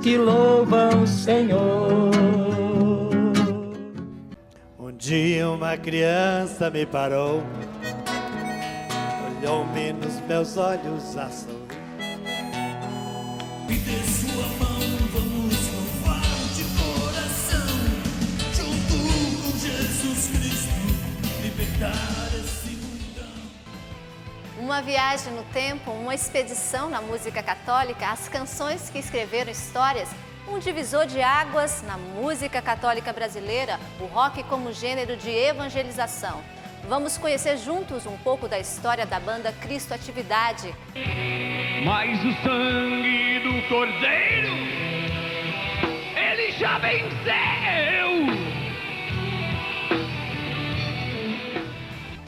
que louvam o Senhor. Um dia uma criança me parou, olhou-me nos meus olhos a sorrir. Me dê sua mão, vamos louvar de coração, junto com Jesus Cristo, libertar esse mundão. Uma viagem no tempo, uma expedição na música católica, as canções que escreveram histórias, um divisor de águas na música católica brasileira, o rock como gênero de evangelização. Vamos conhecer juntos um pouco da história da banda Cristo Atividade. Mas o sangue do Cordeiro, ele já venceu!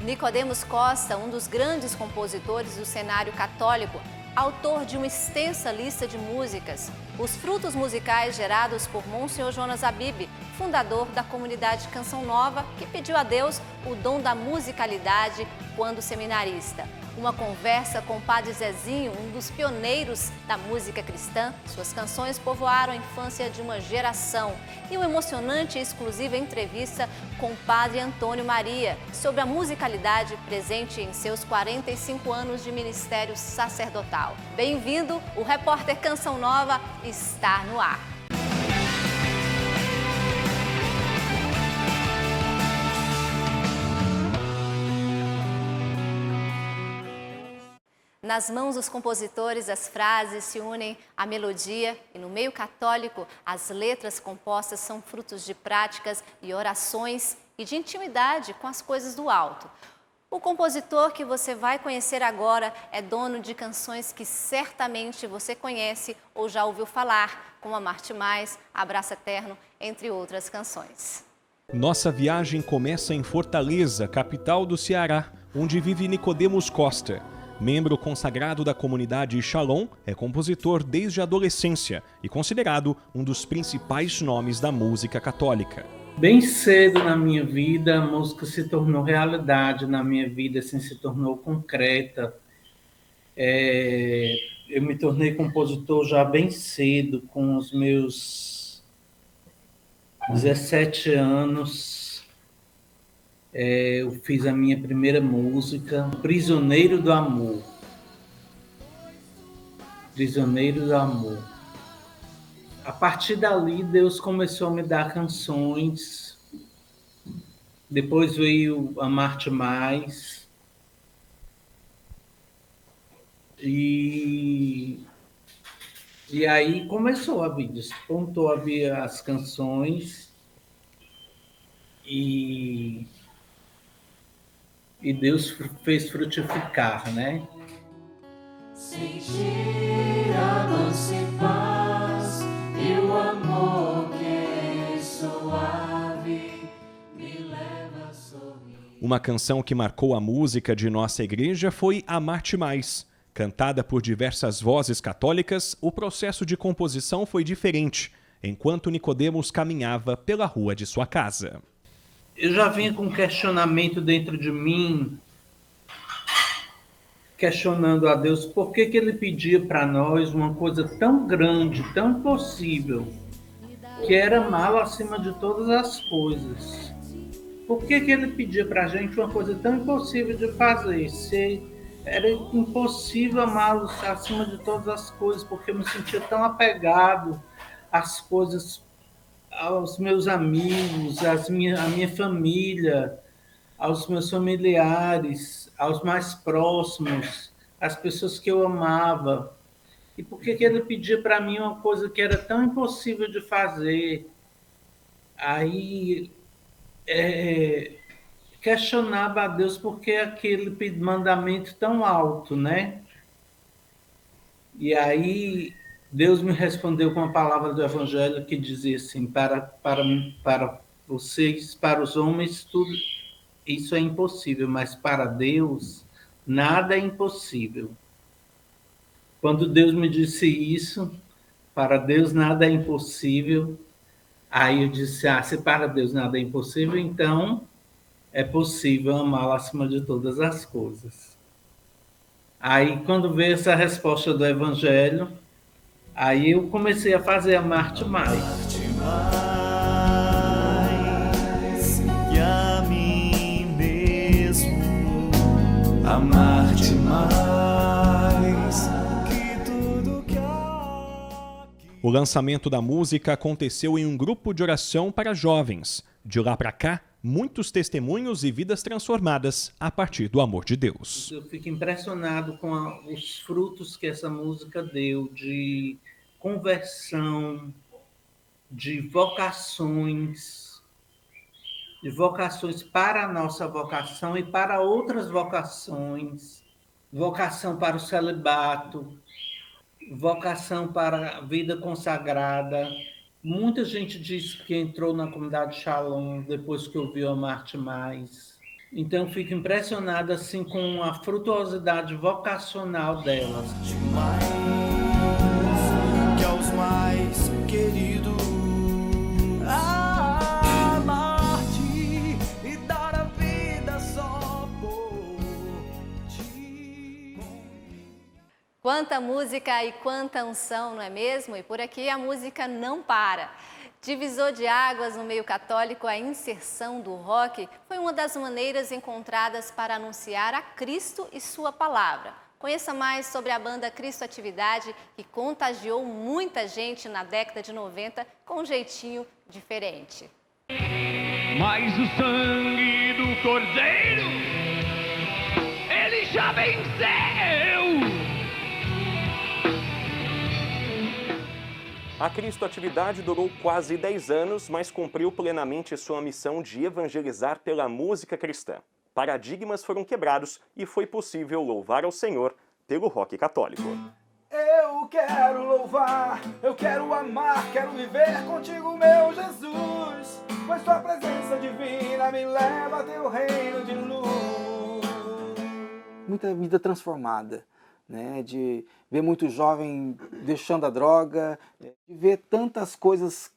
Nicodemos Costa, um dos grandes compositores do cenário católico, autor de uma extensa lista de músicas, os frutos musicais gerados por Monsenhor Jonas Abib, fundador da comunidade Canção Nova, que pediu a Deus o dom da musicalidade quando seminarista. Uma conversa com o Padre Zezinho, um dos pioneiros da música cristã. Suas canções povoaram a infância de uma geração. E uma emocionante e exclusiva entrevista com o Padre Antônio Maria sobre a musicalidade presente em seus 45 anos de ministério sacerdotal. Bem-vindo, o repórter Canção Nova está no ar. Nas mãos dos compositores, as frases se unem à melodia e no meio católico, as letras compostas são frutos de práticas e orações e de intimidade com as coisas do alto. O compositor que você vai conhecer agora é dono de canções que certamente você conhece ou já ouviu falar, como Amar-te Mais, Abraço Eterno, entre outras canções. Nossa viagem começa em Fortaleza, capital do Ceará, onde vive Nicodemos Costa. Membro consagrado da comunidade Shalom, é compositor desde a adolescência e considerado um dos principais nomes da música católica. Bem cedo na minha vida, a música se tornou realidade na minha vida, assim, se tornou concreta. Eu me tornei compositor já bem cedo, com os meus 17 anos. Eu fiz a minha primeira música, Prisioneiro do Amor. Prisioneiro do Amor. A partir dali, Deus começou a me dar canções. Depois veio Amar-te Mais. E aí começou a vida, despontou a vir as canções. E Deus fez frutificar, né? Sentir a doce paz e o amor que é suave me leva a sorrir. Uma canção que marcou a música de nossa igreja foi Amar-te Mais. Cantada por diversas vozes católicas, o processo de composição foi diferente, enquanto Nicodemos caminhava pela rua de sua casa. Eu já vinha com um questionamento dentro de mim, questionando a Deus por que ele pedia para nós uma coisa tão grande, tão impossível, que era amá-lo acima de todas as coisas. Por que ele pedia para a gente uma coisa tão impossível de fazer? Se era impossível amá-lo acima de todas as coisas, porque eu me sentia tão apegado às coisas, aos meus amigos, à minha família, aos meus familiares, aos mais próximos, às pessoas que eu amava. E por que ele pedia para mim uma coisa que era tão impossível de fazer? Aí questionava a Deus por que aquele mandamento tão alto, né? E aí Deus me respondeu com a palavra do Evangelho que dizia assim: para vocês, para os homens, tudo isso é impossível, mas para Deus nada é impossível. Quando Deus me disse isso, para Deus nada é impossível, aí eu disse: se para Deus nada é impossível, então é possível amá-lo acima de todas as coisas. Aí, quando veio essa resposta do Evangelho, Aí eu comecei a fazer Amar-te Mais. Mais que a mim mesmo, amar-te mais que tudo que aqui. O lançamento da música aconteceu em um grupo de oração para jovens. De lá para cá, muitos testemunhos e vidas transformadas a partir do amor de Deus. Eu fico impressionado com os frutos que essa música deu de conversão, de vocações para a nossa vocação e para outras vocações, vocação para o celibato, vocação para a vida consagrada. Muita gente disse que entrou na comunidade Shalom depois que ouviu Amar-te Mais. Então, eu fico impressionado assim, com a frutuosidade vocacional delas. Mais que aos mais queridos, amar-te e dar a vida só por ti. Quanta música e quanta unção, não é mesmo? E por aqui a música não para. Divisor de águas no meio católico, a inserção do rock foi uma das maneiras encontradas para anunciar a Cristo e sua palavra. Conheça mais sobre a banda Cristo Atividade, que contagiou muita gente na década de 90 com um jeitinho diferente. Mas o sangue do Cordeiro, ele já venceu! A Cristo Atividade durou quase 10 anos, mas cumpriu plenamente sua missão de evangelizar pela música cristã. Paradigmas foram quebrados e foi possível louvar ao Senhor pelo rock católico. Eu quero louvar, eu quero amar, quero viver contigo, meu Jesus, pois tua presença divina me leva a teu reino de luz. Muita vida transformada, né? De ver muito jovem deixando a droga, de ver tantas coisas,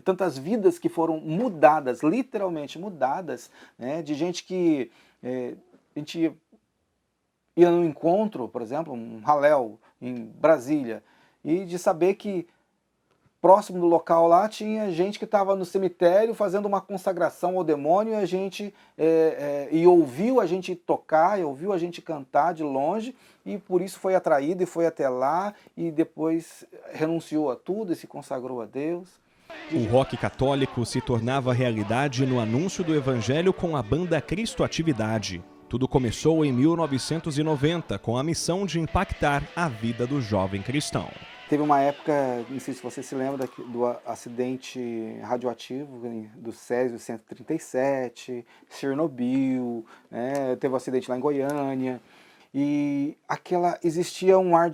tantas vidas que foram mudadas, literalmente mudadas, né? De gente que a gente ia num encontro, por exemplo, um Halel em Brasília, e de saber que próximo do local lá tinha gente que estava no cemitério fazendo uma consagração ao demônio, e a gente e ouviu a gente tocar, e ouviu a gente cantar de longe, e por isso foi atraído e foi até lá, e depois renunciou a tudo e se consagrou a Deus. O rock católico se tornava realidade no anúncio do evangelho com a banda Cristo Atividade. Tudo começou em 1990, com a missão de impactar a vida do jovem cristão. Teve uma época, não sei se você se lembra, do acidente radioativo do Césio 137, Chernobyl, né? Teve um acidente lá em Goiânia, e existia um ar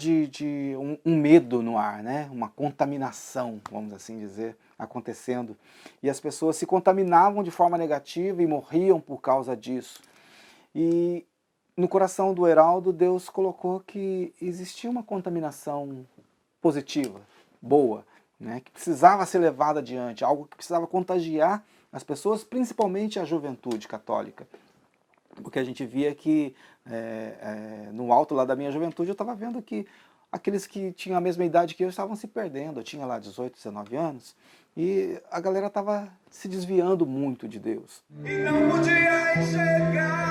um medo no ar, né? Uma contaminação, vamos assim dizer, acontecendo. E as pessoas se contaminavam de forma negativa e morriam por causa disso. E no coração do Heraldo, Deus colocou que existia uma contaminação positiva, boa, né, que precisava ser levada adiante, algo que precisava contagiar as pessoas, principalmente a juventude católica. Porque a gente via que no alto lá da minha juventude eu estava vendo que aqueles que tinham a mesma idade que eu estavam se perdendo. Eu tinha lá 18, 19 anos e a galera estava se desviando muito de Deus. E não podia enxergar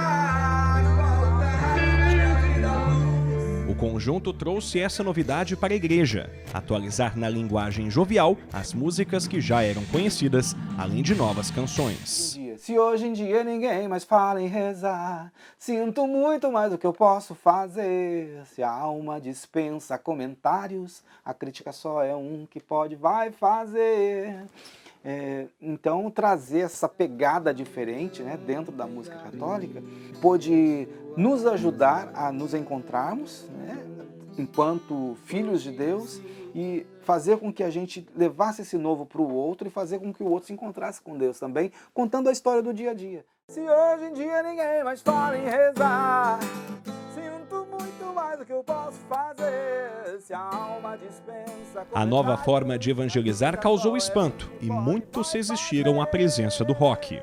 O conjunto trouxe essa novidade para a igreja, atualizar na linguagem jovial as músicas que já eram conhecidas, além de novas canções. Se hoje em dia ninguém mais fala em rezar, sinto muito mais do que eu posso fazer. Se a alma dispensa comentários, a crítica só é um que vai fazer. Então trazer essa pegada diferente, né, dentro da música católica pôde nos ajudar a nos encontrarmos, né, enquanto filhos de Deus, e fazer com que a gente levasse esse novo para o outro e fazer com que o outro se encontrasse com Deus também, contando a história do dia a dia. Se hoje em dia ninguém mais fala em rezar, sinto muito mais do que eu posso fazer. Se a alma dispensa... A nova forma de evangelizar causou espanto e muitos resistiram à presença do rock.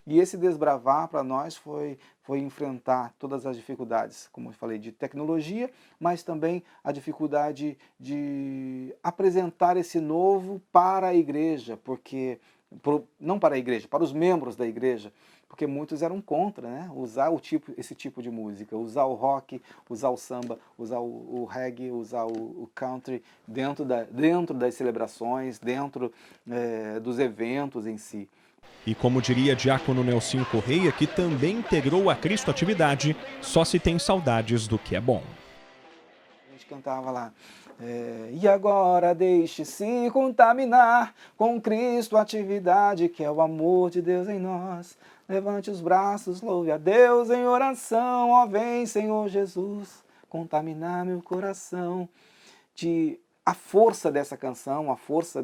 E esse desbravar para nós foi enfrentar todas as dificuldades, como eu falei, de tecnologia, mas também a dificuldade de apresentar esse novo para a igreja, não para a igreja, para os membros da igreja, porque muitos eram contra, né? Usar esse tipo de música, usar o rock, usar o samba, usar o reggae, usar o country dentro das celebrações, dentro dos eventos em si. E como diria diácono Nelsinho Correia, que também integrou a Cristo Atividade, só se tem saudades do que é bom. A gente cantava lá, e agora deixe-se contaminar com Cristo Atividade, que é o amor de Deus em nós. Levante os braços, louve a Deus em oração, ó vem Senhor Jesus, contaminar meu coração. A força dessa canção, a força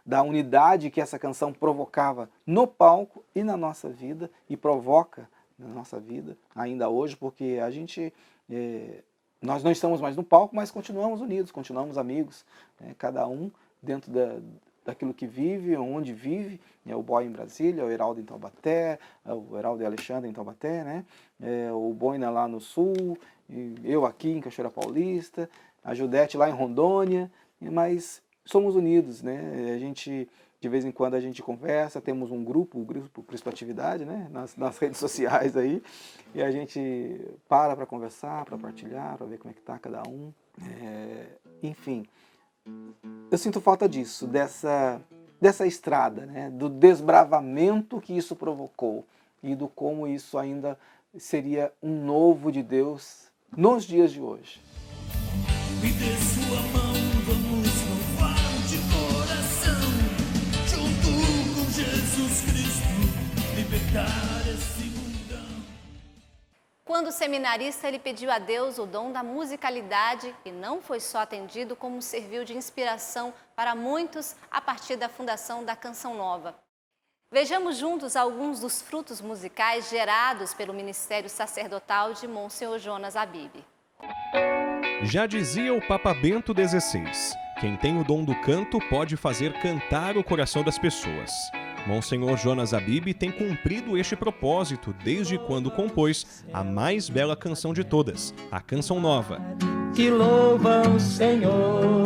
da unidade que essa canção provocava no palco e na nossa vida, e provoca na nossa vida ainda hoje, porque nós não estamos mais no palco, mas continuamos unidos, continuamos amigos, cada um dentro daquilo que vive, onde vive, o Boy em Brasília, o Heraldo em Taubaté, o Heraldo e Alexandre em Taubaté, né? O Boina lá no Sul, eu aqui em Cachoeira Paulista, a Judete lá em Rondônia, mas somos unidos, né? A gente, de vez em quando a gente conversa, temos um grupo, o Grupo Cristo Atividade, né? Nas redes sociais aí, e a gente para conversar, para partilhar, para ver como é que está cada um. Enfim, eu sinto falta disso, dessa estrada, né? Do desbravamento que isso provocou e do como isso ainda seria um novo de Deus nos dias de hoje. Me dê sua mão, vamos louvar de coração, junto com Jesus Cristo, libertar esse mundão. Quando seminarista, ele pediu a Deus o dom da musicalidade e não foi só atendido, como serviu de inspiração para muitos a partir da fundação da Canção Nova. Vejamos juntos alguns dos frutos musicais gerados pelo ministério sacerdotal de Monsenhor Jonas Abib. Já dizia o Papa Bento XVI, quem tem o dom do canto pode fazer cantar o coração das pessoas. Monsenhor Jonas Abib tem cumprido este propósito desde quando compôs a mais bela canção de todas, a Canção Nova. Que louva o Senhor.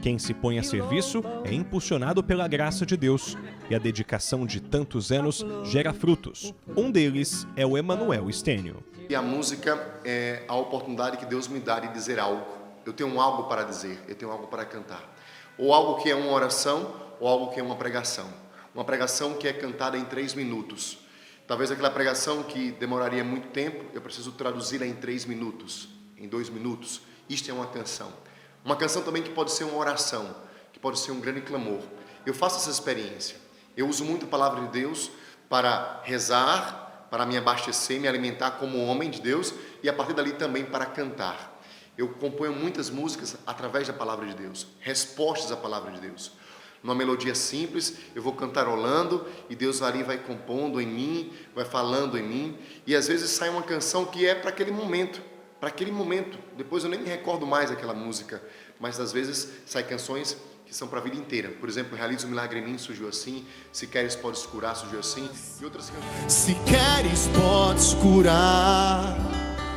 Quem se põe a serviço é impulsionado pela graça de Deus, e a dedicação de tantos anos gera frutos. Um deles é o Emanuel Estênio. E a música é a oportunidade que Deus me dá de dizer algo. Eu tenho algo para dizer, eu tenho algo para cantar. Ou algo que é uma oração, ou algo que é uma pregação. Uma pregação que é cantada em 3 minutos. Talvez aquela pregação que demoraria muito tempo, eu preciso traduzir-la em 3 minutos, em 2 minutos. Isto é uma canção. Uma canção também que pode ser uma oração, que pode ser um grande clamor. Eu faço essa experiência. Eu uso muito a palavra de Deus para rezar, para me abastecer, me alimentar como homem de Deus e a partir dali também para cantar. Eu componho muitas músicas através da palavra de Deus, respostas à palavra de Deus. Numa melodia simples, eu vou cantarolando e Deus ali vai compondo em mim, vai falando em mim. E às vezes sai uma canção que é para aquele momento. Depois eu nem me recordo mais daquela música, mas às vezes saem canções que são para a vida inteira. Por exemplo, Realiza um Milagre em Mim surgiu assim, Se Queres Podes Curar surgiu assim, e outras canções. Se queres podes curar,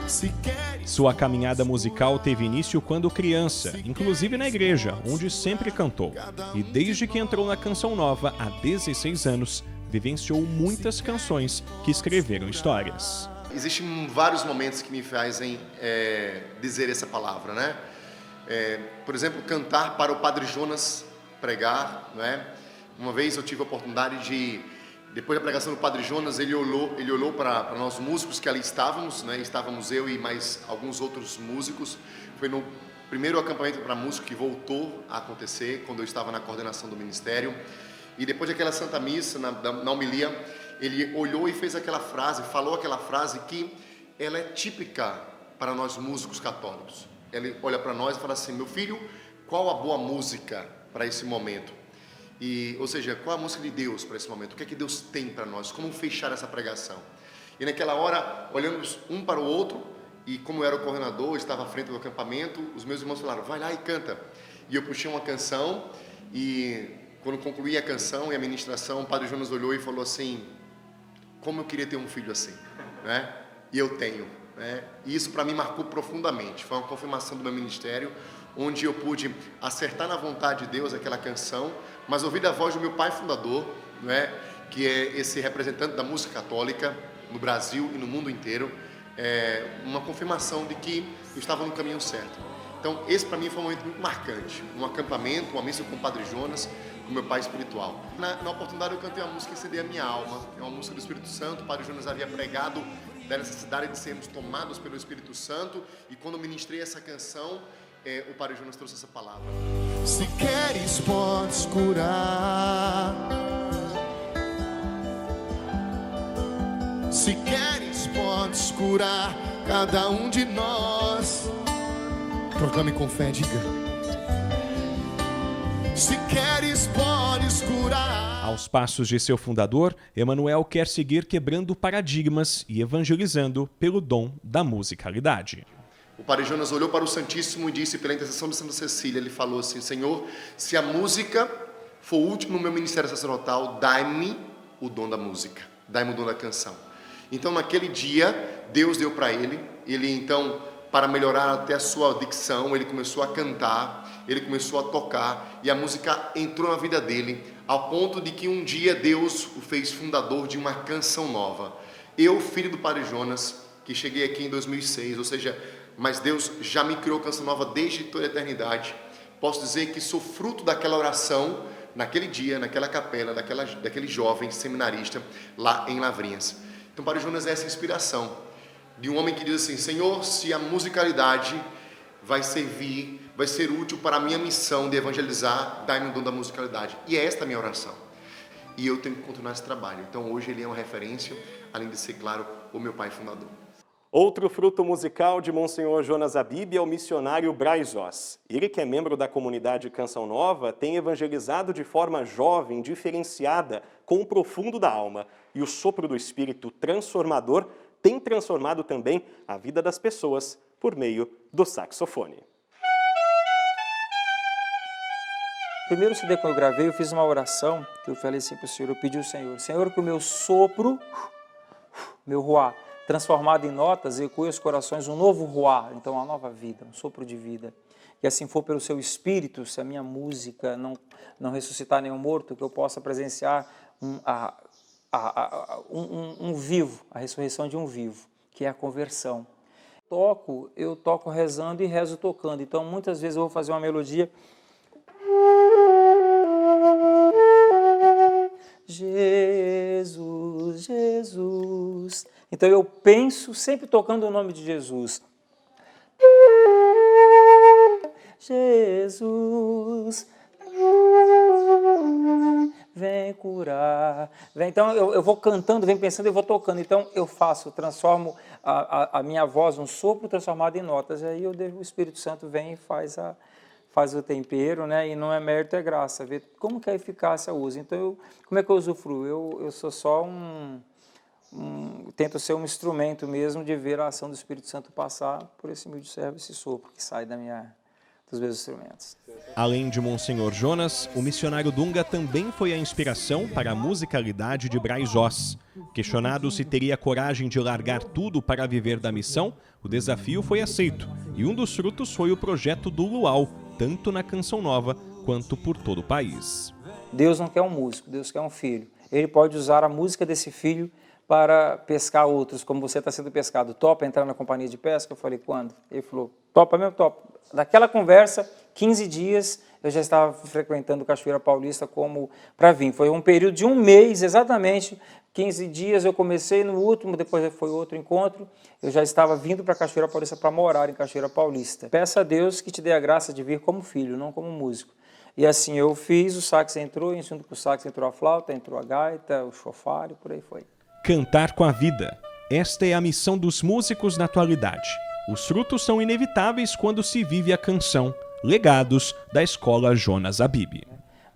se queres... Sua caminhada musical teve início quando criança, inclusive na igreja, onde sempre cantou. E desde que entrou na Canção Nova, há 16 anos, vivenciou muitas canções que escreveram histórias. Existem vários momentos que me fazem dizer essa palavra, né? Por exemplo, cantar para o Padre Jonas pregar, né? Uma vez eu tive a oportunidade de, depois da pregação do Padre Jonas, ele olhou para nós músicos que ali estávamos, né? Estávamos eu e mais alguns outros músicos. Foi no primeiro acampamento para músico que voltou a acontecer, quando eu estava na coordenação do ministério. E depois daquela Santa Missa, na homilia, ele olhou e fez aquela frase, falou aquela frase que ela é típica para nós músicos católicos. Ele olha para nós e fala assim: meu filho, qual a boa música para esse momento? Ou seja, qual a música de Deus para esse momento? O que é que Deus tem para nós? Como fechar essa pregação? E naquela hora, olhamos um para o outro, e como eu era o coordenador, estava à frente do acampamento, os meus irmãos falaram: vai lá e canta. E eu puxei uma canção, e Quando concluí a canção e a ministração, o Padre Jonas olhou e falou assim: como eu queria ter um filho assim, né? E eu tenho, né? E isso para mim marcou profundamente. Foi uma confirmação do meu ministério, onde eu pude acertar na vontade de Deus aquela canção, mas ouvir a voz do meu pai fundador, né? Que é esse representante da música católica no Brasil e no mundo inteiro, uma confirmação de que eu estava no caminho certo. Então, esse para mim foi um momento muito marcante, um acampamento, uma missa com o Padre Jonas, com meu pai espiritual. Na oportunidade eu cantei uma música Incender a Minha Alma, é uma música do Espírito Santo. O Padre Jonas havia pregado da necessidade de sermos tomados pelo Espírito Santo, e quando eu ministrei essa canção, o Padre Jonas trouxe essa palavra. Se queres podes curar, se queres podes curar cada um de nós. Proclame com fé, diga. Se queres podes curar. Aos passos de seu fundador, Emanuel quer seguir quebrando paradigmas e evangelizando pelo dom da musicalidade. O Padre Jonas olhou para o Santíssimo e disse, pela intercessão de Santa Cecília, ele falou assim: Senhor, se a música for o último no meu ministério sacerdotal, dai-me o dom da música, dai-me o dom da canção. Então, naquele dia, Deus deu para ele então, para melhorar até a sua dicção, ele começou a cantar, ele começou a tocar, e a música entrou na vida dele, ao ponto de que um dia Deus o fez fundador de uma canção nova. Eu, filho do Padre Jonas, que cheguei aqui em 2006, ou seja, mas Deus já me criou canção nova desde toda a eternidade. Posso dizer que sou fruto daquela oração, naquele dia, naquela capela, daquele jovem seminarista lá em Lavrinhas. Então, Padre Jonas é essa inspiração de um homem que diz assim: Senhor, se a musicalidade vai servir, vai ser útil para a minha missão de evangelizar, dai-me o dom da musicalidade. E é esta a minha oração. E eu tenho que continuar esse trabalho. Então, hoje ele é uma referência, além de ser, claro, o meu pai fundador. Outro fruto musical de Monsenhor Jonas Abib é o missionário Braz Oz. Ele, que é membro da comunidade Canção Nova, tem evangelizado de forma jovem, diferenciada, com o profundo da alma. E o sopro do Espírito transformador tem transformado também a vida das pessoas por meio do saxofone. O primeiro CD que eu gravei, eu fiz uma oração, que eu falei assim para o Senhor, eu pedi ao Senhor: Senhor, que o meu sopro, meu ruá, transformado em notas, ecoe aos corações um novo ruá, então uma nova vida, um sopro de vida. E assim for pelo seu Espírito, se a minha música não ressuscitar nenhum morto, que eu possa presenciar um vivo, a ressurreição de um vivo, que é a conversão. Eu toco rezando e rezo tocando, então muitas vezes eu vou fazer uma melodia. Jesus, Jesus. Então eu penso sempre tocando o nome de Jesus. Jesus, vem curar. Então eu vou cantando, venho pensando, eu vou tocando. Então eu transformo a minha voz, um sopro transformado em notas. E aí o Espírito Santo vem e faz o tempero, né? E não é mérito, é graça. Ver como que a eficácia usa. Então, como é que eu usufruo? Eu sou só tento ser um instrumento mesmo de ver a ação do Espírito Santo passar por esse humilde servo, esse sopro que sai dos meus instrumentos. Além de Monsenhor Jonas, o missionário Dunga também foi a inspiração para a musicalidade de Braz Oz. Questionado se teria coragem de largar tudo para viver da missão, o desafio foi aceito, e um dos frutos foi o projeto do Luau, tanto na Canção Nova quanto por todo o país. Deus não quer um músico, Deus quer um filho. Ele pode usar a música desse filho para pescar outros, como você está sendo pescado. Topa entrar na companhia de pesca? Eu falei, quando? Ele falou, topa mesmo? Topa. Daquela conversa, 15 dias, eu já estava frequentando Cachoeira Paulista para vir. Foi um período de um mês, exatamente, 15 dias eu comecei, no último, depois foi outro encontro, eu já estava vindo para Cachoeira Paulista para morar em Cachoeira Paulista. Peça a Deus que te dê a graça de vir como filho, não como músico. E assim eu fiz, o sax entrou, e junto com o sax entrou a flauta, entrou a gaita, o chofar e por aí foi. Cantar com a vida. Esta é a missão dos músicos na atualidade. Os frutos são inevitáveis quando se vive a canção. Legados da Escola Jonas Abib.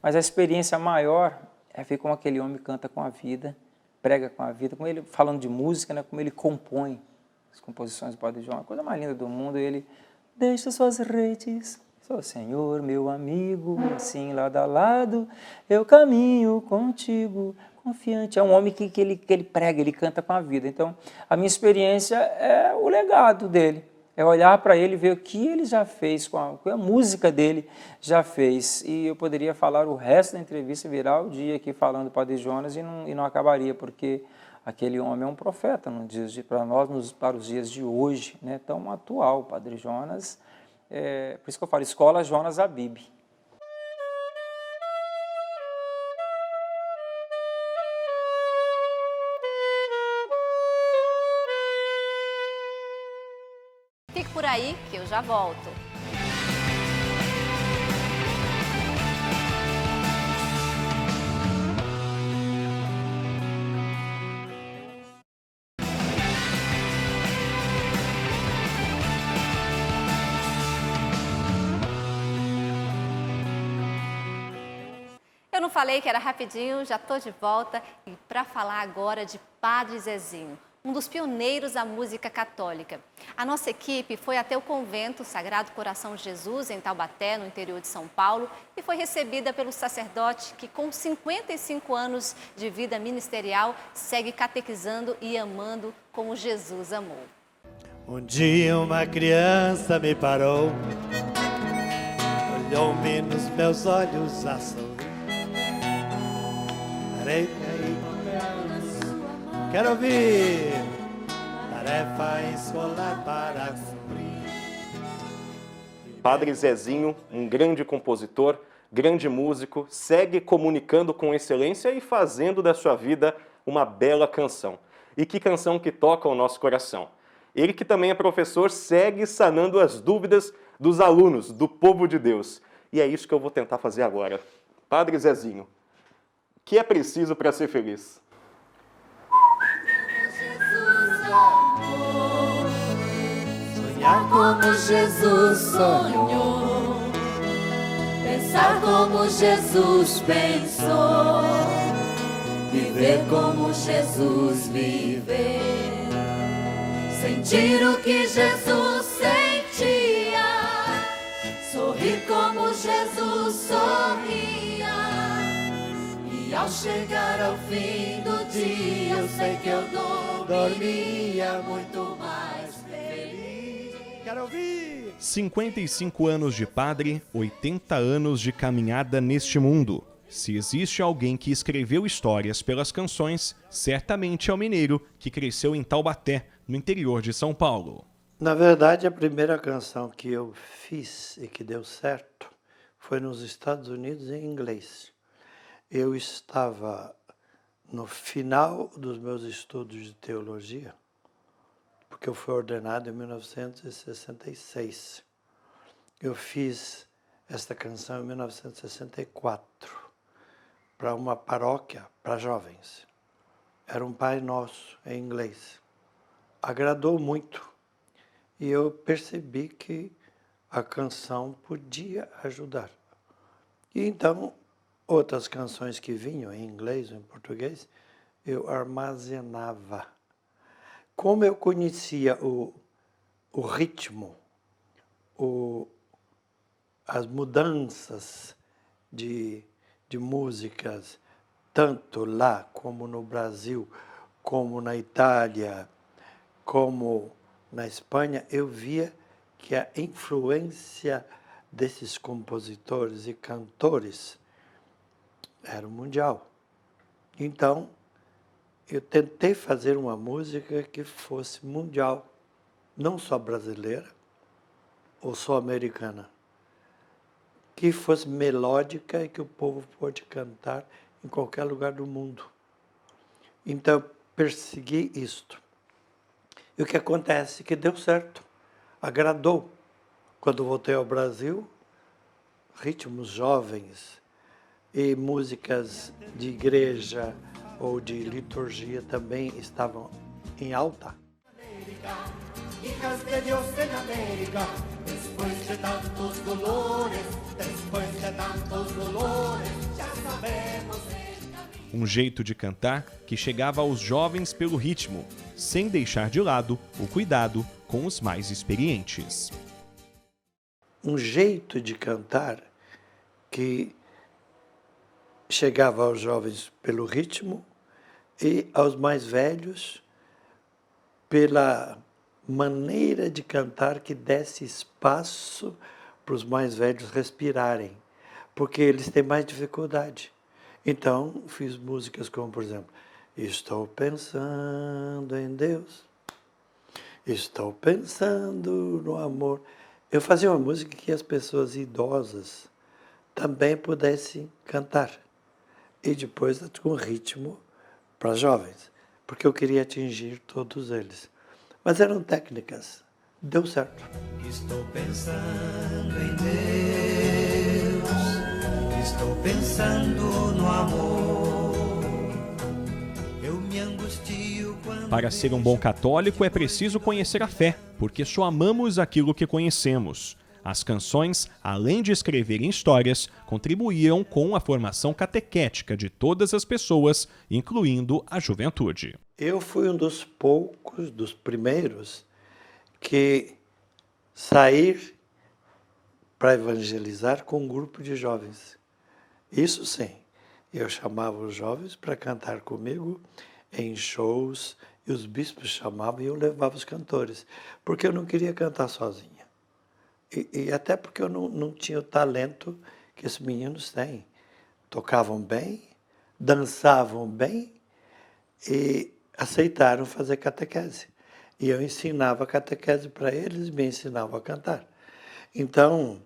Mas a experiência maior é ver como aquele homem canta com a vida, prega com a vida, como ele, falando de música, né, como ele compõe as composições do Padre João. A coisa mais linda do mundo, ele deixa suas redes, pastor. Senhor, meu amigo, assim lado a lado, eu caminho contigo, confiante. É um homem que ele prega, ele canta com a vida. Então, a minha experiência é o legado dele. É olhar para ele e ver o que ele já fez, com a música dele já fez. E eu poderia falar o resto da entrevista, virar o dia aqui falando do Padre Jonas e não acabaria, porque aquele homem é um profeta para nós, para os dias de hoje, né, tão atual. O Padre Jonas, por isso que eu falo, Escola Jonas Abib. Fique por aí que eu já volto. Eu não falei que era rapidinho, já estou de volta e para falar agora de Padre Zezinho, um dos pioneiros da música católica. A nossa equipe foi até o convento Sagrado Coração de Jesus, em Taubaté, no interior de São Paulo, e foi recebida pelo sacerdote que, com 55 anos de vida ministerial, segue catequizando e amando como Jesus amou. Um dia uma criança me parou, olhou-me nos meus olhos a sorrir. Parei aí, quero ouvir, tarefa escolar para cumprir. Padre Zezinho, um grande compositor, grande músico, segue comunicando com excelência e fazendo da sua vida uma bela canção. E que canção que toca o nosso coração. Ele, que também é professor, segue sanando as dúvidas dos alunos, do povo de Deus. E é isso que eu vou tentar fazer agora. Padre Zezinho, o que é preciso para ser feliz? Sonhar como Jesus sonhou, pensar como Jesus pensou, viver como Jesus viveu, sentir o que Jesus sentia, sorrir como Jesus sorria. E ao chegar ao fim do dia, eu sei que eu dormia muito mais feliz. Quero ouvir! 55 anos de padre, 80 anos de caminhada neste mundo. Se existe alguém que escreveu histórias pelas canções, certamente é o mineiro que cresceu em Taubaté, no interior de São Paulo. Na verdade, a primeira canção que eu fiz e que deu certo foi nos Estados Unidos em inglês. Eu estava no final dos meus estudos de teologia, porque eu fui ordenado em 1966. Eu fiz esta canção em 1964 para uma paróquia para jovens. Era um Pai Nosso em inglês. Agradou muito e eu percebi que a canção podia ajudar. E então, outras canções que vinham em inglês ou em português, eu armazenava. Como eu conhecia o ritmo, as mudanças de músicas, tanto lá como no Brasil, como na Itália, como na Espanha, eu via que a influência desses compositores e cantores era mundial. Então, eu tentei fazer uma música que fosse mundial, não só brasileira ou só americana, que fosse melódica e que o povo pôde cantar em qualquer lugar do mundo. Então, eu persegui isto. E o que acontece? Que deu certo, agradou. Quando voltei ao Brasil, ritmos jovens e músicas de igreja ou de liturgia também estavam em alta. Hijas de Dios en América, después de tantos dolores, ya sabemos el camino. Um jeito de cantar que chegava aos jovens pelo ritmo, sem deixar de lado o cuidado com os mais experientes. um jeito de cantar que chegava aos jovens pelo ritmo e aos mais velhos pela maneira de cantar que desse espaço para os mais velhos respirarem, porque eles têm mais dificuldade. Então, fiz músicas como, por exemplo, estou pensando em Deus, estou pensando no amor. Eu fazia uma música que as pessoas idosas também pudessem cantar, e depois com ritmo para jovens, porque eu queria atingir todos eles. Mas eram técnicas, deu certo. Estou pensando em Deus, estou pensando no amor. Eu me angustio quando... Para ser um bom católico é preciso conhecer a fé, porque só amamos aquilo que conhecemos. As canções, além de escreverem histórias, contribuíam com a formação catequética de todas as pessoas, incluindo a juventude. Eu fui um dos poucos, dos primeiros, que sair para evangelizar com um grupo de jovens. Isso sim, eu chamava os jovens para cantar comigo em shows, e os bispos chamavam e eu levava os cantores, porque eu não queria cantar sozinha. E até porque eu não tinha o talento que esses meninos têm. Tocavam bem, dançavam bem e aceitaram fazer catequese. E eu ensinava catequese para eles e me ensinavam a cantar. Então,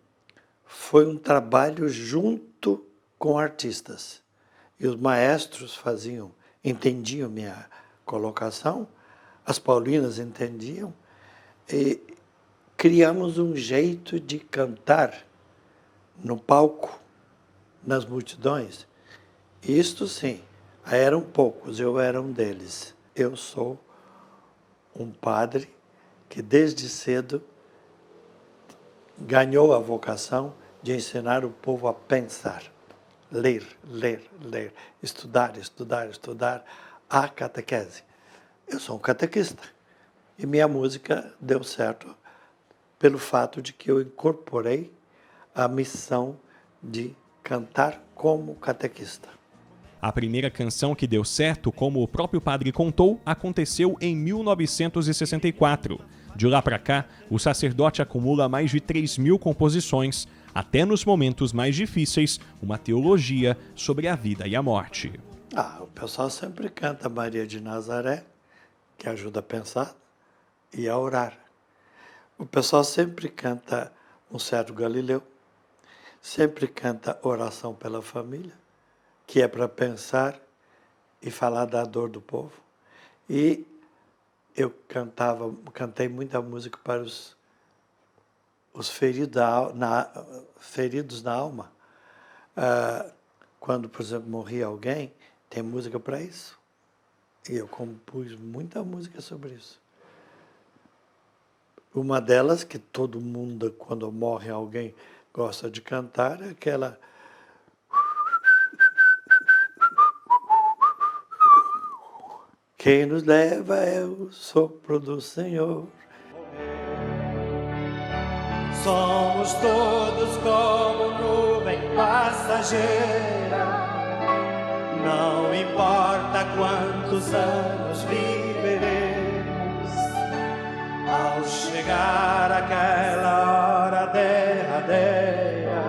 foi um trabalho junto com artistas. E os maestros entendiam minha colocação, as paulinas entendiam, e criamos um jeito de cantar no palco, nas multidões. Isto sim, eram poucos, eu era um deles. Eu sou um padre que desde cedo ganhou a vocação de ensinar o povo a pensar, ler, ler, ler, estudar, estudar, estudar, a catequese. Eu sou um catequista e minha música deu certo pelo fato de que eu incorporei a missão de cantar como catequista. A primeira canção que deu certo, como o próprio padre contou, aconteceu em 1964. De lá para cá, o sacerdote acumula mais de 3.000 composições, até nos momentos mais difíceis, uma teologia sobre a vida e a morte. O pessoal sempre canta Maria de Nazaré, que ajuda a pensar e a orar. O pessoal sempre canta um certo Galileu, sempre canta oração pela família, que é para pensar e falar da dor do povo. E eu cantei muita música para os feridos na alma. Quando, por exemplo, morria alguém, tem música para isso. E eu compus muita música sobre isso. Uma delas, que todo mundo, quando morre alguém, gosta de cantar, é aquela... Quem nos leva é o sopro do Senhor. Somos todos como nuvem passageira. Não importa quantos anos viveremos, ao chegar aquela hora derradeira,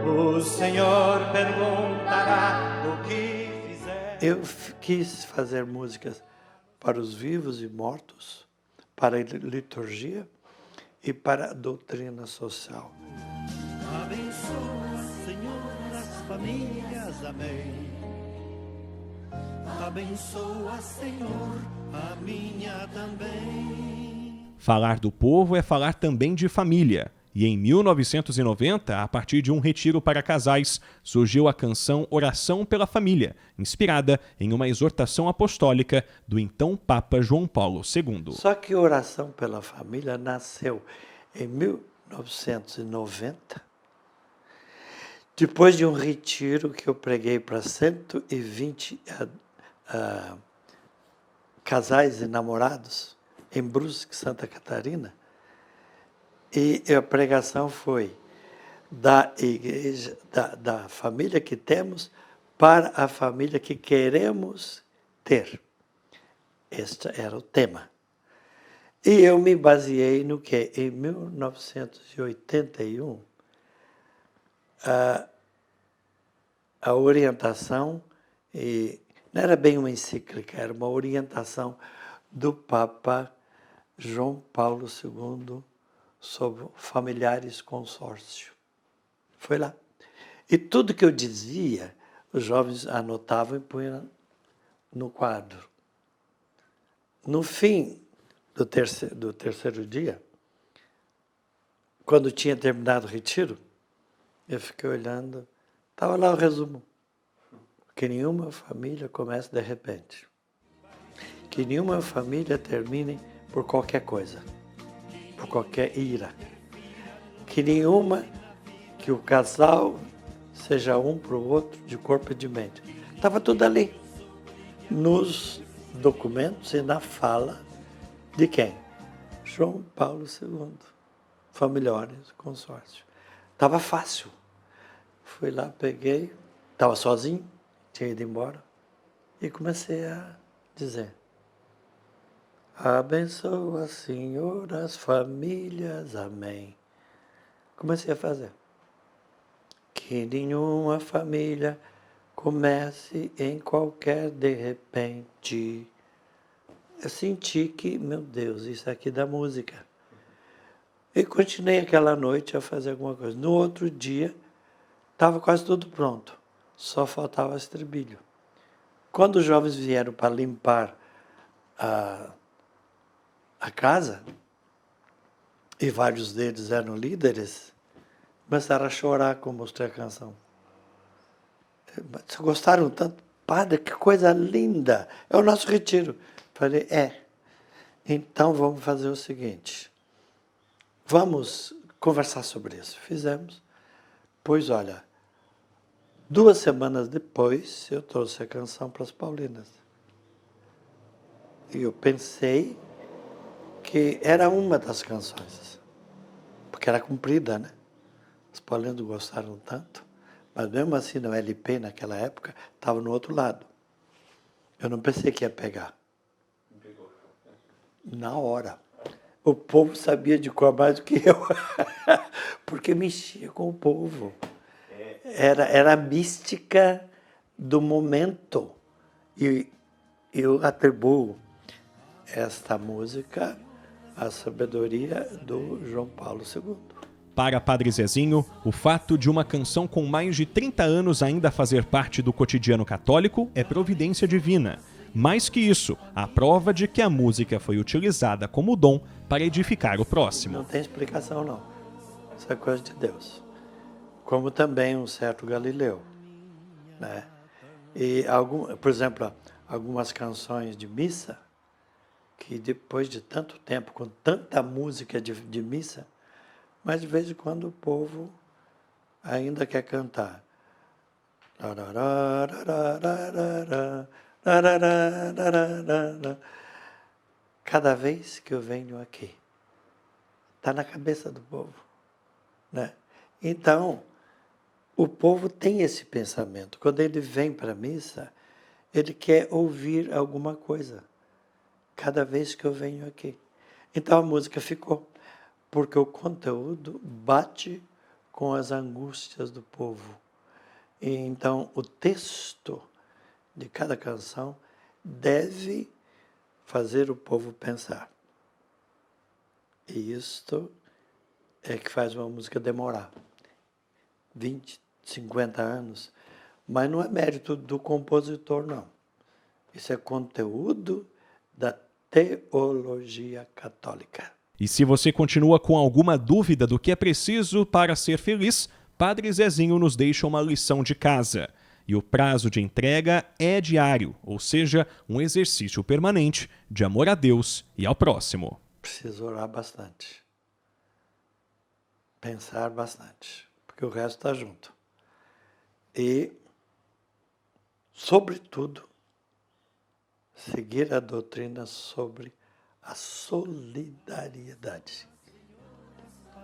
o Senhor perguntará o que fizer. Eu quis fazer músicas para os vivos e mortos, para a liturgia e para a doutrina social. Abençoa, Senhor, as famílias, amém. Abençoa, Senhor, a minha também. Falar do povo é falar também de família. E em 1990, a partir de um retiro para casais, surgiu a canção Oração pela Família, inspirada em uma exortação apostólica do então Papa João Paulo II. Só que Oração pela Família nasceu em 1990, depois de um retiro que eu preguei para 120 casais e namorados em Brusque, Santa Catarina. E a pregação foi da igreja, da família que temos para a família que queremos ter. Este era o tema. E eu me baseei no que, em 1981, a orientação, e não era bem uma encíclica, era uma orientação do Papa João Paulo II sobre familiares consórcio. Foi lá. E tudo que eu dizia, os jovens anotavam e punham no quadro. No fim do terceiro dia, quando tinha terminado o retiro, eu fiquei olhando, estava lá o resumo. Que nenhuma família comece de repente. Que nenhuma família termine por qualquer coisa, por qualquer ira. Que o casal seja um para o outro de corpo e de mente. Estava tudo ali, nos documentos e na fala de quem? João Paulo II, familiares, consórcio. Estava fácil. Fui lá, peguei, estava sozinho, tinha ido embora, e comecei a dizer: abençoa, Senhor, as famílias, amém. Comecei a fazer. Que nenhuma família comece em qualquer de repente. Eu senti que, meu Deus, isso aqui dá música. E continuei aquela noite a fazer alguma coisa. No outro dia, estava quase tudo pronto. Só faltava estribilho. Quando os jovens vieram para limpar a casa, e vários deles eram líderes, começaram a chorar quando mostrei a canção. Vocês gostaram tanto? Padre, que coisa linda! É o nosso retiro. Falei, então vamos fazer o seguinte, vamos conversar sobre isso. Fizemos. Pois olha, 2 semanas depois, eu trouxe a canção para as Paulinas. E eu pensei que era uma das canções, porque era comprida, né? Os Paulinos gostaram tanto, mas mesmo assim no LP, naquela época, estava no outro lado. Eu não pensei que ia pegar. Na hora. O povo sabia de cor mais do que eu, porque mexia com o povo. Era a mística do momento. E eu atribuo esta música à sabedoria do João Paulo II. Para Padre Zezinho, o fato de uma canção com mais de 30 anos ainda fazer parte do cotidiano católico é providência divina. Mais que isso, a prova de que a música foi utilizada como dom para edificar o próximo. Não tem explicação, não. Isso é coisa de Deus. Como também um certo Galileu, né? E, por exemplo, algumas canções de missa, que depois de tanto tempo, com tanta música de missa, mas de vez em quando o povo ainda quer cantar. Cada vez que eu venho aqui, está na cabeça do povo, né? Então, o povo tem esse pensamento. Quando ele vem para a missa, ele quer ouvir alguma coisa. Cada vez que eu venho aqui. Então a música ficou, porque o conteúdo bate com as angústias do povo. E então o texto de cada canção deve fazer o povo pensar. E isto é que faz uma música demorar 20, 50 anos. Mas não é mérito do compositor, não. Isso é conteúdo da teologia católica. E se você continua com alguma dúvida do que é preciso para ser feliz, Padre Zezinho nos deixa uma lição de casa. E o prazo de entrega é diário, ou seja, um exercício permanente de amor a Deus e ao próximo. Precisa orar bastante. Pensar bastante, porque o resto está junto. E, sobretudo, seguir a doutrina sobre a solidariedade.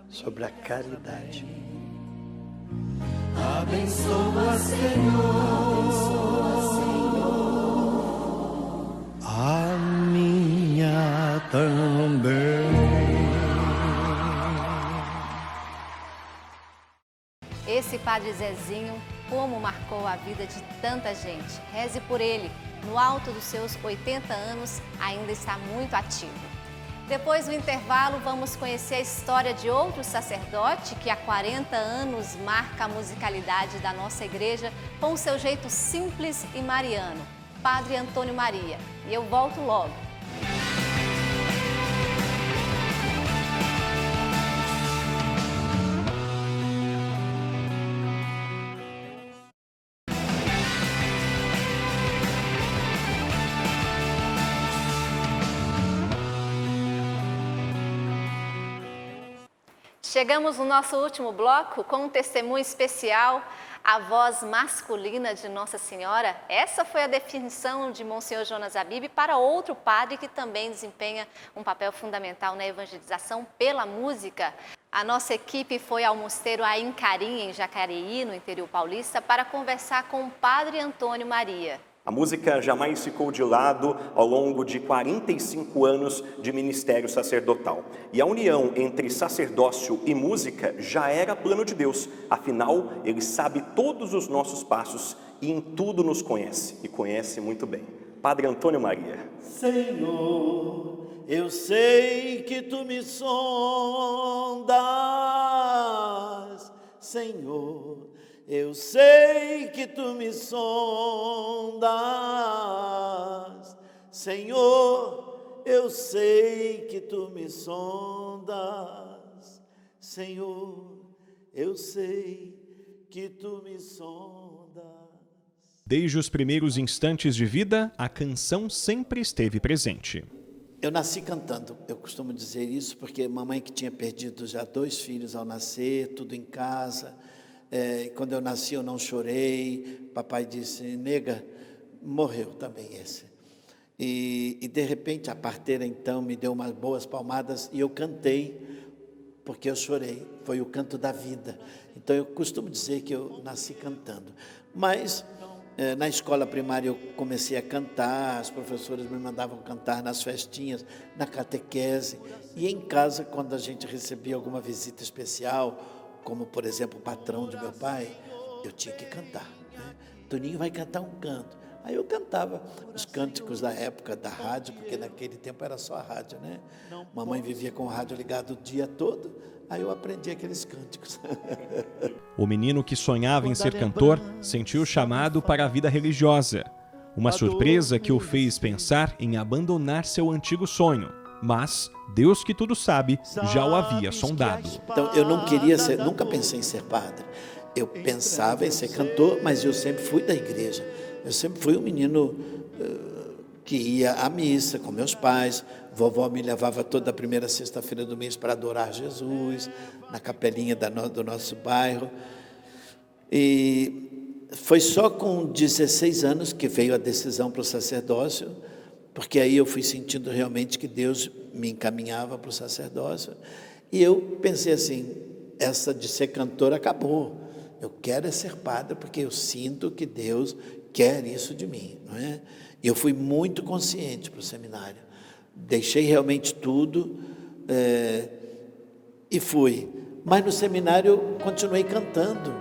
sobre a caridade. Abençoa, Senhor, a minha também. Esse Padre Zezinho, como marcou a vida de tanta gente. Reze por ele. No alto dos seus 80 anos, ainda está muito ativo. Depois do intervalo, vamos conhecer a história de outro sacerdote que há 40 anos marca a musicalidade da nossa igreja com o seu jeito simples e mariano, Padre Antônio Maria. E eu volto logo. Chegamos no nosso último bloco com um testemunho especial, a voz masculina de Nossa Senhora. Essa foi a definição de Monsenhor Jonas Abib para outro padre que também desempenha um papel fundamental na evangelização pela música. A nossa equipe foi ao mosteiro Aim Carim, em Jacareí, no interior paulista, para conversar com o Padre Antônio Maria. A música jamais ficou de lado ao longo de 45 anos de ministério sacerdotal. E a união entre sacerdócio e música já era plano de Deus. Afinal, Ele sabe todos os nossos passos e em tudo nos conhece, e conhece muito bem. Padre Antônio Maria. Senhor, eu sei que Tu me sondas, Senhor. Eu sei que Tu me sondas, Senhor, eu sei que Tu me sondas, Senhor, eu sei que Tu me sondas. Desde os primeiros instantes de vida, a canção sempre esteve presente. Eu nasci cantando, eu costumo dizer isso porque mamãe que tinha perdido já 2 filhos ao nascer, tudo em casa. Quando eu nasci eu não chorei, papai disse, nega, morreu também esse. E de repente a parteira então me deu umas boas palmadas e eu cantei, porque eu chorei, foi o canto da vida. Então eu costumo dizer que eu nasci cantando. Mas na escola primária eu comecei a cantar, as professoras me mandavam cantar nas festinhas, na catequese. E em casa, quando a gente recebia alguma visita especial, como, por exemplo, o patrão de meu pai, eu tinha que cantar, né? Toninho vai cantar um canto. Aí eu cantava os cânticos da época da rádio, porque naquele tempo era só a rádio, né? Mamãe vivia com o rádio ligado o dia todo, aí eu aprendi aqueles cânticos. O menino que sonhava em ser cantor sentiu o chamado para a vida religiosa. Uma surpresa que o fez pensar em abandonar seu antigo sonho. Mas Deus, que tudo sabe, já o havia sondado. Então eu não queria ser, nunca pensei em ser padre. Eu pensava em ser cantor, mas eu sempre fui da igreja. Eu sempre fui um menino que ia à missa com meus pais. Vovó me levava toda a primeira sexta-feira do mês para adorar Jesus, na capelinha do nosso bairro. E foi só com 16 anos que veio a decisão para o sacerdócio, porque aí eu fui sentindo realmente que Deus me encaminhava para o sacerdócio. E eu pensei assim, essa de ser cantor acabou. Eu quero é ser padre, porque eu sinto que Deus quer isso de mim, não é? E eu fui muito consciente para o seminário. Deixei realmente tudo e fui. Mas no seminário eu continuei cantando,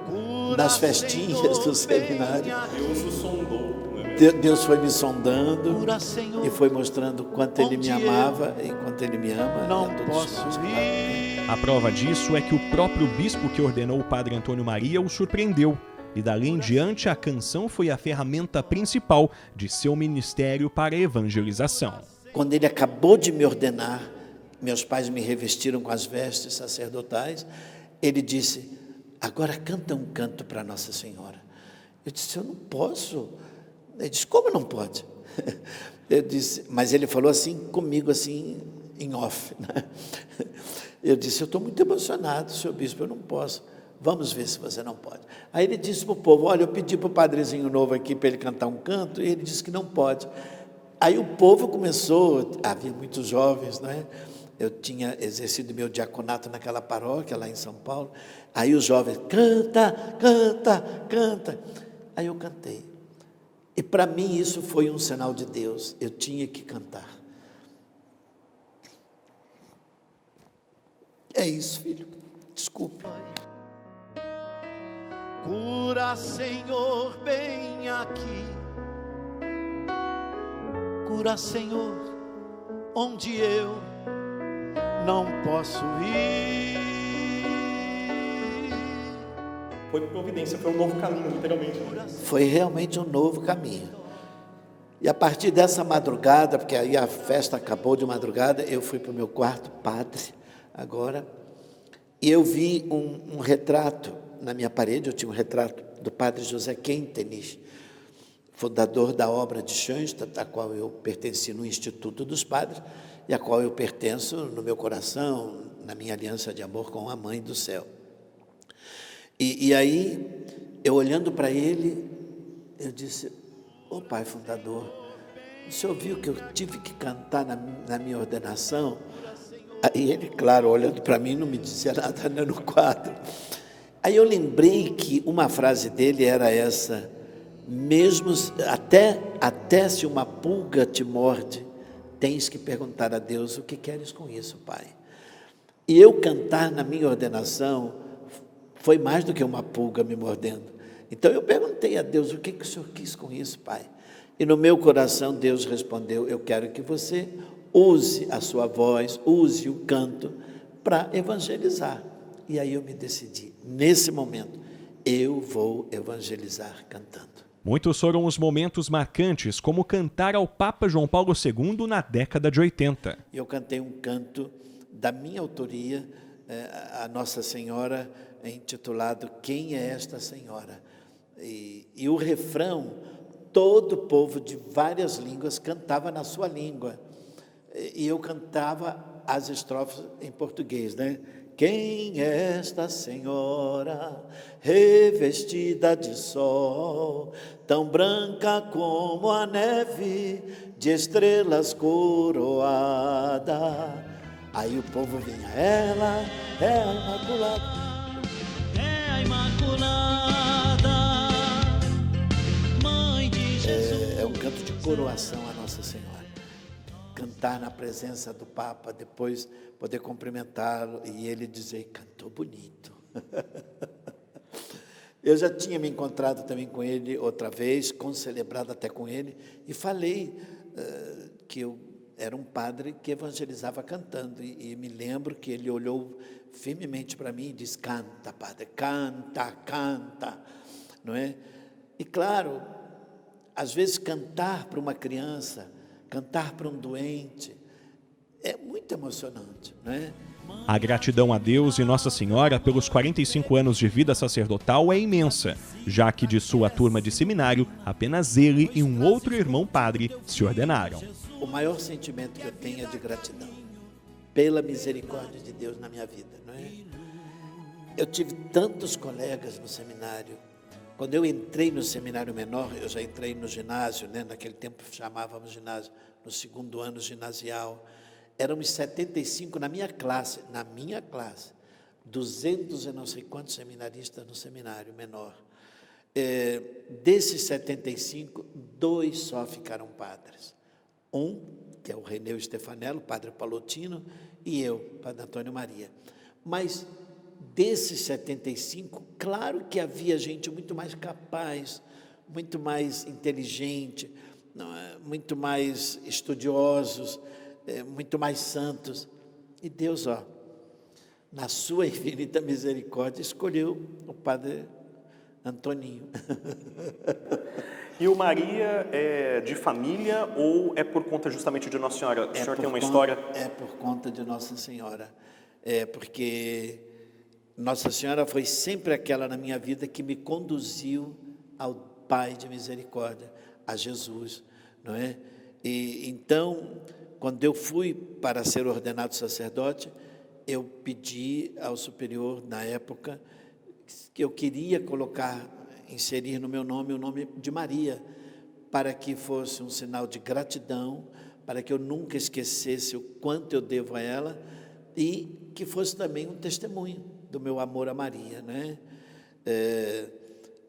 nas festinhas do seminário. Deus o sondou. Deus foi me sondando e foi mostrando quanto Ele me amava e quanto Ele me ama. Não posso ir. A prova disso é que o próprio bispo que ordenou o Padre Antônio Maria o surpreendeu. E dali em diante a canção foi a ferramenta principal de seu ministério para a evangelização. Quando ele acabou de me ordenar, meus pais me revestiram com as vestes sacerdotais, ele disse, agora canta um canto para Nossa Senhora. Eu disse, eu não posso. Ele disse, como não pode? Eu disse, mas ele falou assim comigo, assim, em off, né? Eu disse, eu estou muito emocionado, senhor bispo, eu não posso. Vamos ver se você não pode. Aí ele disse para o povo, olha, eu pedi para o padrezinho novo aqui para ele cantar um canto, e ele disse que não pode. Aí o povo começou, havia muitos jovens, né? eu tinha exercido meu diaconato naquela paróquia lá em São Paulo. Aí os jovens, canta, canta, canta. Aí eu cantei. E para mim isso foi um sinal de Deus. Eu tinha que cantar. É isso, filho. Desculpe. Cura, Senhor, bem aqui. Cura, Senhor, onde eu não posso ir. Foi providência, foi um novo caminho, literalmente. Foi realmente um novo caminho. E a partir dessa madrugada, porque aí a festa acabou de madrugada, eu fui para o meu quarto, padre, agora, e eu vi um retrato na minha parede. Eu tinha um retrato do padre José Quentenich, fundador da obra de Schoenstatt, a qual eu pertenci no Instituto dos Padres, e a qual eu pertenço no meu coração, na minha aliança de amor com a Mãe do Céu. E aí, eu olhando para ele, eu disse, ô Pai Fundador, o senhor viu que eu tive que cantar na minha ordenação? Aí ele, claro, olhando para mim, não me dizia nada no quadro. Aí eu lembrei que uma frase dele era essa, mesmo até se uma pulga te morde, tens que perguntar a Deus, o que queres com isso, Pai? E eu cantar na minha ordenação foi mais do que uma pulga me mordendo. Então eu perguntei a Deus, o que o Senhor quis com isso, Pai? E no meu coração Deus respondeu, eu quero que você use a sua voz, use o canto para evangelizar. E aí eu me decidi, nesse momento, eu vou evangelizar cantando. Muitos foram os momentos marcantes, como cantar ao Papa João Paulo II na década de 80. Eu cantei um canto da minha autoria, a Nossa Senhora, intitulado Quem é esta Senhora? E o refrão, todo o povo de várias línguas cantava na sua língua. E eu cantava as estrofes em português, né? Quem é esta senhora, revestida de sol, tão branca como a neve, de estrelas coroada? Aí o povo vinha, ela é a Imaculada. É a Imaculada, Mãe de Jesus. É um canto de coroação a Nossa Senhora. Cantar na presença do Papa, depois poder cumprimentá-lo e ele dizer, cantou bonito. Eu já tinha me encontrado também com ele outra vez, concelebrado até com ele, e falei que eu era um padre que evangelizava cantando, e me lembro que ele olhou firmemente para mim e disse, canta, padre, canta, canta, não é? E claro, às vezes cantar para uma criança, cantar para um doente, é muito emocionante, não é? A gratidão a Deus e Nossa Senhora pelos 45 anos de vida sacerdotal é imensa, já que de sua turma de seminário, apenas ele e um outro irmão padre se ordenaram. O maior sentimento que eu tenho é de gratidão, pela misericórdia de Deus na minha vida, não é? Eu tive tantos colegas no seminário. Quando eu entrei no seminário menor, eu já entrei no ginásio, né? Naquele tempo chamávamos ginásio, no segundo ano ginasial, éramos 75 na minha classe, 200 e não sei quantos seminaristas no seminário menor. Desses 75, 2 só ficaram padres. Um, que é o Reneu Stefanello, padre Palotino, e eu, padre Antônio Maria. Mas desses 75, claro que havia gente muito mais capaz, muito mais inteligente, muito mais estudiosos, muito mais santos. E Deus, na sua infinita misericórdia, escolheu o padre Antoninho. E o Maria é de família ou é por conta justamente de Nossa Senhora? O senhor tem uma história? É por conta de Nossa Senhora. Porque Nossa Senhora foi sempre aquela na minha vida que me conduziu ao Pai de misericórdia, a Jesus, não é? E então, quando eu fui para ser ordenado sacerdote, eu pedi ao superior, na época, que eu queria inserir no meu nome o nome de Maria, para que fosse um sinal de gratidão, para que eu nunca esquecesse o quanto eu devo a ela e que fosse também um testemunho do meu amor a Maria, né?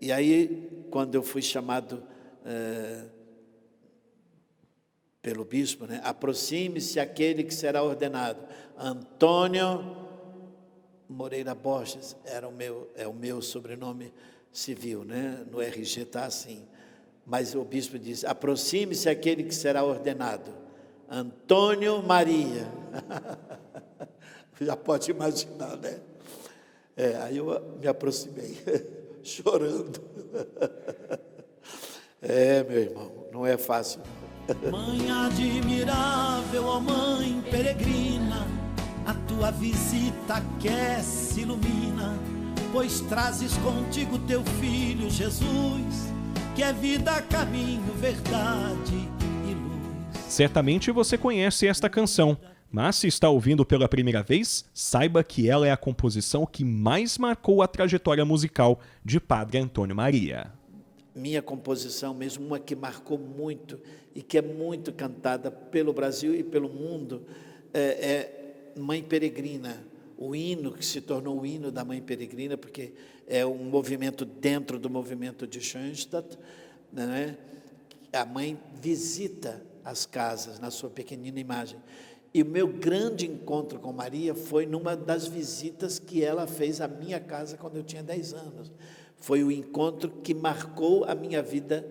E aí, quando eu fui chamado pelo bispo, né? Aproxime-se aquele que será ordenado. Antônio Moreira Borges é o meu sobrenome civil, né? No RG está assim. Mas o bispo disse: aproxime-se aquele que será ordenado. Antônio Maria. Já pode imaginar, né? Aí eu me aproximei, chorando. Meu irmão, não é fácil. Mãe admirável, ó Mãe peregrina, a tua visita aquece, ilumina, pois trazes contigo teu Filho Jesus, que é vida, caminho, verdade e luz. Certamente você conhece esta canção, mas se está ouvindo pela primeira vez, saiba que ela é a composição que mais marcou a trajetória musical de Padre Antônio Maria. Minha composição mesmo, uma que marcou muito e que é muito cantada pelo Brasil e pelo mundo, é Mãe Peregrina, o hino que se tornou o hino da Mãe Peregrina, porque é um movimento dentro do movimento de Schoenstatt, né? A mãe visita as casas na sua pequenina imagem. E o meu grande encontro com Maria foi numa das visitas que ela fez à minha casa quando eu tinha 10 anos. Foi o encontro que marcou a minha vida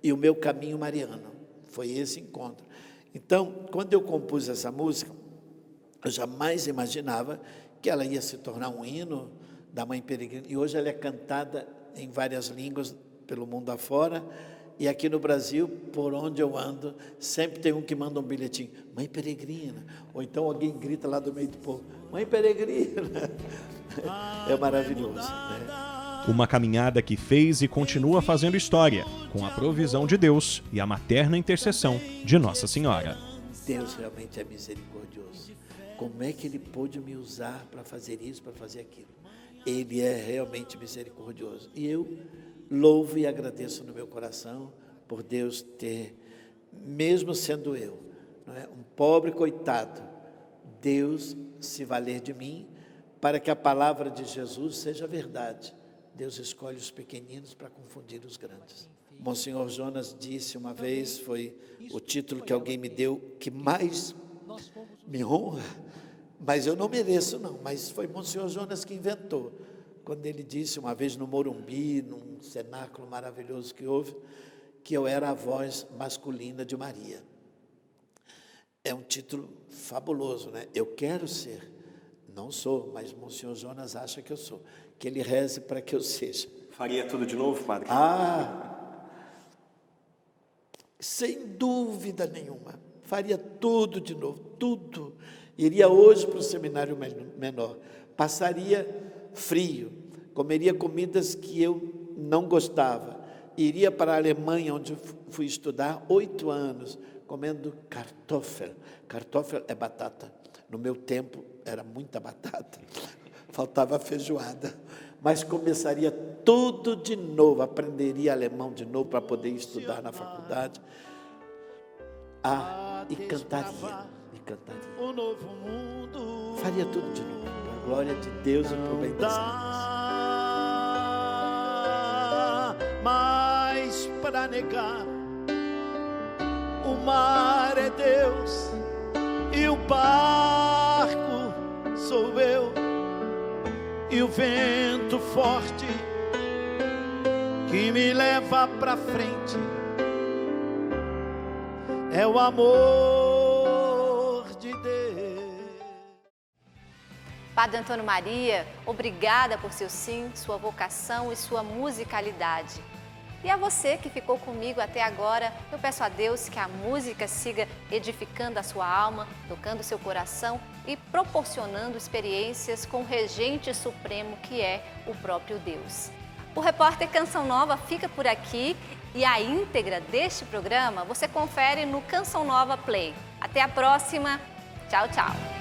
e o meu caminho mariano. Foi esse encontro. Então, quando eu compus essa música, eu jamais imaginava que ela ia se tornar um hino da Mãe Peregrina. E hoje ela é cantada em várias línguas pelo mundo afora. E aqui no Brasil, por onde eu ando, sempre tem um que manda um bilhetinho: Mãe Peregrina. Ou então alguém grita lá do meio do povo: Mãe Peregrina. É maravilhoso, né? Uma caminhada que fez e continua fazendo história, com a provisão de Deus e a materna intercessão de Nossa Senhora. Deus realmente é misericordioso. Como é que Ele pôde me usar para fazer isso, para fazer aquilo? Ele é realmente misericordioso. E eu louvo e agradeço no meu coração por Deus ter, mesmo sendo eu, não é, um pobre coitado, Deus se valer de mim para que a palavra de Jesus seja verdade. Deus escolhe os pequeninos para confundir os grandes. Monsenhor Jonas disse uma vez, foi o título que alguém me deu que mais me honra, mas eu não mereço não, mas foi Monsenhor Jonas que inventou, quando ele disse uma vez no Morumbi, num cenáculo maravilhoso que houve, que eu era a voz masculina de Maria. É um título fabuloso, né? Eu quero ser, não sou, mas Monsenhor Jonas acha que eu sou. Que ele reze para que eu seja. Faria tudo de novo, padre? Sem dúvida nenhuma. Faria tudo de novo, tudo. Iria hoje para o seminário menor. Passaria frio. Comeria comidas que eu não gostava. Iria para a Alemanha, onde fui estudar 8 anos, comendo Kartoffel. Kartoffel é batata. No meu tempo, era muita batata. Faltava feijoada, mas começaria tudo de novo, aprenderia alemão de novo para poder estudar na faculdade. E cantaria. Faria tudo de novo, para a glória de Deus e para o bem das almas. Mas para negar, o mar é Deus e o barco sou eu. E o vento forte que me leva para frente é o amor de Deus. Padre Antônio Maria, obrigada por seu sim, sua vocação e sua musicalidade. E a você que ficou comigo até agora, eu peço a Deus que a música siga edificando a sua alma, tocando seu coração e proporcionando experiências com o Regente Supremo que é o próprio Deus. O repórter Canção Nova fica por aqui e a íntegra deste programa você confere no Canção Nova Play. Até a próxima. Tchau, tchau.